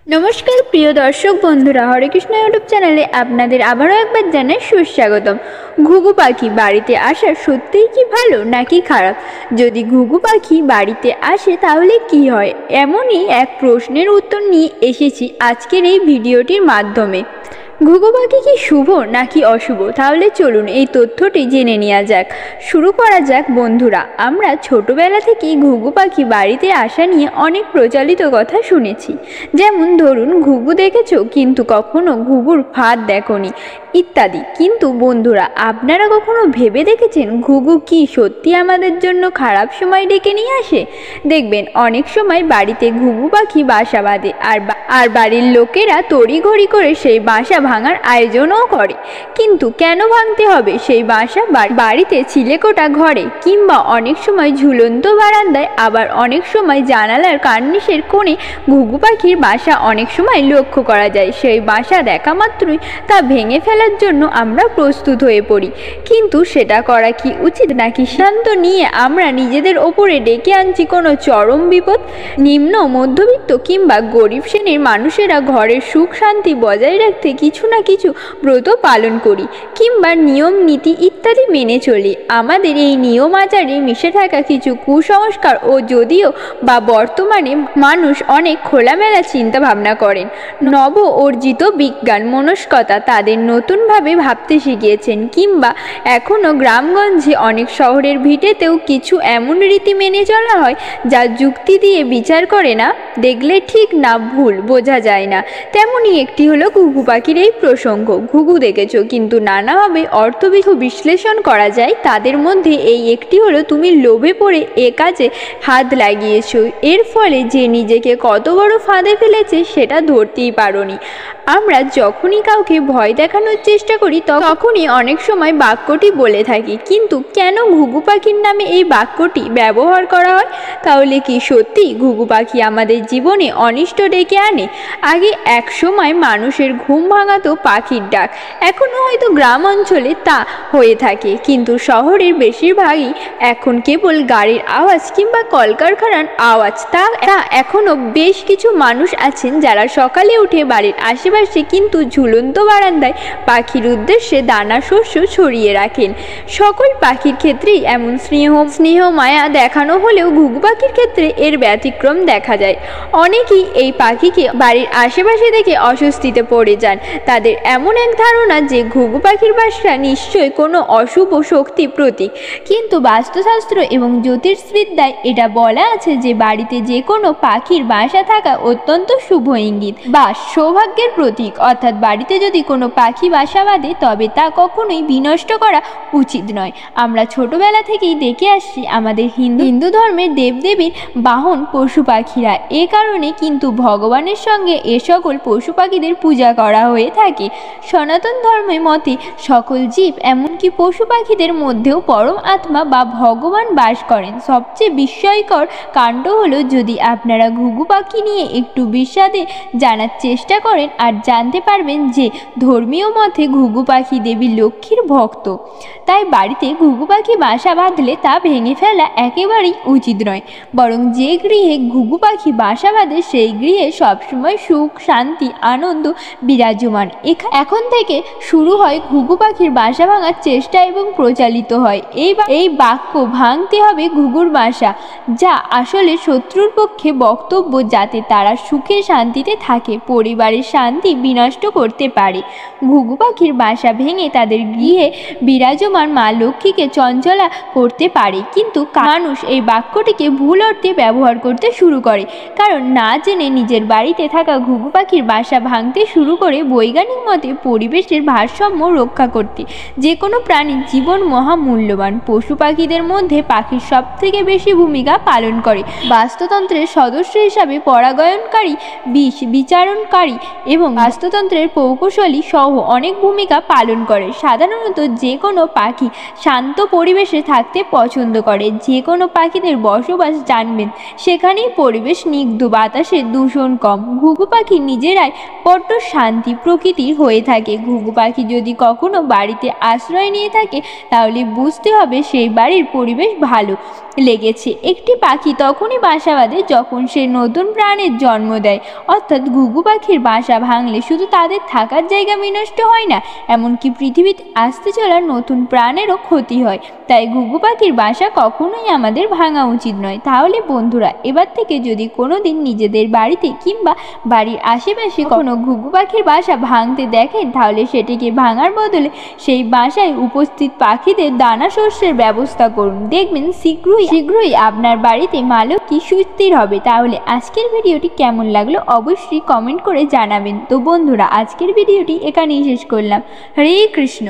नमस्कार प्रिय दर्शक बंधुरा हरे कृष्ण यूट्यूब चैनले आपनादेर आबारो एकबार जानाई सुस्वागतम। घुघु पाखी बाड़ीते आसा सत्यिई कि भालो नाकि खाराप? यदि घुघु पाखी बाड़ीते आसे ताहले कि हय? एमनई एक प्रश्नेर उत्तर निये एसेछि आजकेर एई भिडियोटिर माध्यमे। घुघु पाखी कि शुभ नाकि अशुभ? ताहले चलुन एई तथ्यटी जेने नेওয়া যাক। शुरू करा যাক बंधुरा। आमरा छोटोबेला थेकेई घुघु पाखी बाड़ीते आसा निये अनेक प्रचलित कथा शुनेछि। जेमन धरुन घुघु देखेछो किन्तु कखनो घुघुर फाँद देखोनि इत्यादि। किन्तु बंधुरा आपनारा कखनो भेबे देखेछेन घुघु कि सत्यि आमादेर जन्य खाराप समय डेके निये आसे? देखबेन अनेक समय बाड़ीते घुघु पाखी बासा बाঁধে আর বাড়ির লোকেরা তড়িঘড়ি করে সেই বাসা ভাঙার আয়োজনও করে। কিন্তু কেন ভাঙতে হবে সেই বাসা? বাড়িতে চিলেকোঠা ঘরে কিংবা অনেক সময় ঝুলন্ত বারান্দায়, আবার অনেক সময় জানালার কার্নিশের কোণে ঘুঘু পাখির বাসা অনেক সময় লক্ষ্য করা যায়। সেই বাসা দেখা মাত্রই তা ভেঙে ফেলার জন্য আমরা প্রস্তুত হয়ে পড়ি। কিন্তু সেটা করা কি উচিত নাকি সিদ্ধান্ত নিয়ে আমরা নিজেদের ওপরে ডেকে আনছি কোনো চরম বিপদ? নিম্ন মধ্যবিত্ত কিংবা গরিব শ্রেণীর মানুষেরা ঘরের সুখ শান্তি বজায় রাখতে কিছু না কিছু ব্রত পালন করি কিংবা নিয়ম নীতি ইত্যাদি মেনে চলি। আমাদের এই নিয়ম আচারে মিশে থাকা কিছু কুসংস্কার ও যদিও বা বর্তমানে মানুষ অনেক খোলামেলা চিন্তা ভাবনা করেন, নব অর্জিত বিজ্ঞান মনস্কতা তাদের নতুনভাবে ভাবতে শিখিয়েছেন, কিংবা এখনও গ্রামগঞ্জে অনেক শহরের ভিটেতেও কিছু এমন রীতি মেনে চলা হয় যা যুক্তি দিয়ে বিচার করে না, দেখলে ঠিক না ভুল বোঝা যায় না। তেমনই একটি হলো ঘুঘু পাখির এই প্রসঙ্গ। ঘুঘু দেখেছো কিন্তু নানাভাবে অর্থবিহ বিশ্লেষণ করা যায়। তাদের মধ্যে এই একটি হলো তুমি লোভে পড়ে এ কাজে হাত লাগিয়েছো, এর ফলে যে নিজেকে কত বড় ফাঁদে ফেলেছে সেটা ধরতেই পারোনি। আমরা যখনই কাউকে ভয় দেখানোর চেষ্টা করি তখনই অনেক সময় বাক্যটি বলে থাকি। কিন্তু কেন ঘুঘু পাখির নামে এই বাক্যটি ব্যবহার করা হয়? তাহলে কি সত্যি ঘুঘু পাখি আমাদের জীবনে অনিষ্ট ডেকে আনে? আগে এক সময় মানুষের ঘুম ভাঙাতো পাখির ডাক। এখনও হয়তো গ্রাম অঞ্চলে তা হয়ে থাকে, কিন্তু শহরের বেশিরভাগই এখন কেবল গাড়ির আওয়াজ কিংবা কলকারখানার আওয়াজ। তা এখনও বেশ কিছু মানুষ আছেন যারা সকালে উঠে বাড়ির আশেপাশে কিন্তু ঝুলন্ত বারান্দায় পাখির উদ্দেশ্যে দানা শস্য ছড়িয়ে রাখেন। সকল পাখির ক্ষেত্রেই এমন স্নেহ মায়া দেখানো হলেও ঘুঘু পাখির ক্ষেত্রে এর ব্যতিক্রম দেখা যায়। অনেকেই এই পাখিকে বাড়ির আশেপাশে দেখে অস্বস্তিতে পড়ে যান। তাদের এমন এক ধারণা যে ঘুঘু পাখির বাসা নিশ্চয়ই কোনো অশুভ শক্তি প্রতীক। কিন্তু বাস্তুশাস্ত্র এবং জ্যোতিষবিদ্যায় এটা বলা আছে যে বাড়িতে যে কোনো পাখির বাসা থাকা অত্যন্ত শুভ ইঙ্গিত বা সৌভাগ্যের প্রতীক। অর্থাৎ বাড়িতে যদি কোনো পাখি বাসা বাঁধে তবে তা কখনোই বিনষ্ট করা উচিত নয়। আমরা ছোটবেলা থেকেই দেখে আসছি আমাদের হিন্দু ধর্মের দেবদেবীর বাহন পশু পাখিরা। এ কারণে কিন্তু ভগবানের সঙ্গে এ সকল পশু পাখিদের পূজা করা হয়ে থাকে। সনাতন ধর্মের মতে সকল জীব এমনকি পশু পাখিদের মধ্যেও পরম আত্মা বা ভগবান বাস করেন। সবচেয়ে বিস্ময়কর কাণ্ড হলো যদি আপনারা ঘুঘু পাখি নিয়ে একটু বিশদে জানার চেষ্টা করেন আর জানতে পারবেন যে ধর্মীয় মতে ঘুঘু পাখি দেবী লক্ষ্মীর ভক্ত। তাই বাড়িতে ঘুঘু পাখি বাসা বাঁধলে তা ভেঙে ফেলা একেবারেই উচিত নয়, বরং যে গৃহে ঘুঘু পাখি বাসা বাঁধে সেই গৃহে সবসময় সুখ শান্তি আনন্দ বিরাজমান। এখন থেকে শুরু হয় ঘুঘু পাখির বাসা ভাঙার চেষ্টা এবং প্রচালিত হয় এই বাক্য ভাঙতে হবে ঘুঘুর বাসা, যা আসলে শত্রুর পক্ষে বক্তব্য যাতে তারা সুখে শান্তিতে থাকে, পরিবারের শান্তি বিনষ্ট করতে পারে। ঘুঘু পাখির বাসা ভেঙে তাদের গৃহে বিরাজমান মা লক্ষ্মীকে চঞ্চলা করতে পারে। কিন্তু মানুষ এই বাক্যটিকে ভুল অর্থে ব্যবহার করতে শুরু করে, কারণ না জেনে নিজের বাড়িতে থাকা ঘুঘু পাখির বাসা ভাঙতে শুরু করে। বৈজ্ঞানিক মতে পরিবেশের ভারসাম্য রক্ষা করতে যে কোনো প্রাণীর জীবন মহামূল্যবান। পশু পাখিদের মধ্যে পাখির সবথেকে বেশি ভূমিকা পালন করে। বাস্তুতন্ত্রের সদস্য হিসাবে পরাগায়নকারী, বিষ বিচারণকারী এবং বাস্তুতন্ত্রের প্রকৌশলী সহ অনেক ভূমিকা পালন করে। সাধারণত যে কোনো পাখি শান্ত পরিবেশে থাকতে পছন্দ করে। যে কোনো পাখিদের বসবাস জানবেন সেখানেই পরিবেশ স্নিগ্ধ, বাতাসের দূষণ কম। ঘুঘু পাখি নিজেরাই বড্ড শান্তি প্রকৃতির হয়ে থাকে। ঘুঘু পাখি যদি কখনো বাড়িতে আশ্রয় নিয়ে থাকে তাহলে বুঝতে হবে সেই বাড়ির পরিবেশ ভালো লেগেছে। একটি পাখি তখনই বাসা বাঁধে যখন সে নতুন প্রাণের জন্ম দেয়। অর্থাৎ ঘুঘু পাখির বাসা ভাঙলে শুধু তাদের থাকার জায়গা বিনষ্ট হয় না, এমনকি পৃথিবীতে আসতে চলা নতুন প্রাণেরও ক্ষতি হয়। তাই ঘুঘু পাখির বাসা কখনোই আমাদের ভাঙা উচিত নয়। তাহলে বন্ধুরা, এবার থেকে যদি কোনো দিন নিজেদের বাড়িতে কিংবা বাড়ির আশেপাশে কোনো ঘুঘু পাখির বাসা ভাঙতে দেখেন, তাহলে সেটিকে ভাঙার বদলে সেই বাসায় উপস্থিত পাখিদের দানা শস্যের ব্যবস্থা করুন। দেখবেন শীঘ্রই আপনার বাড়িতে মা লক্ষ্মী সুস্থির হবে। তাহলে আজকের ভিডিওটি কেমন লাগলো অবশ্যই কমেন্ট করে জানাবেন। তো বন্ধুরা, আজকের ভিডিওটি এখানেই শেষ করলাম। হরে কৃষ্ণ।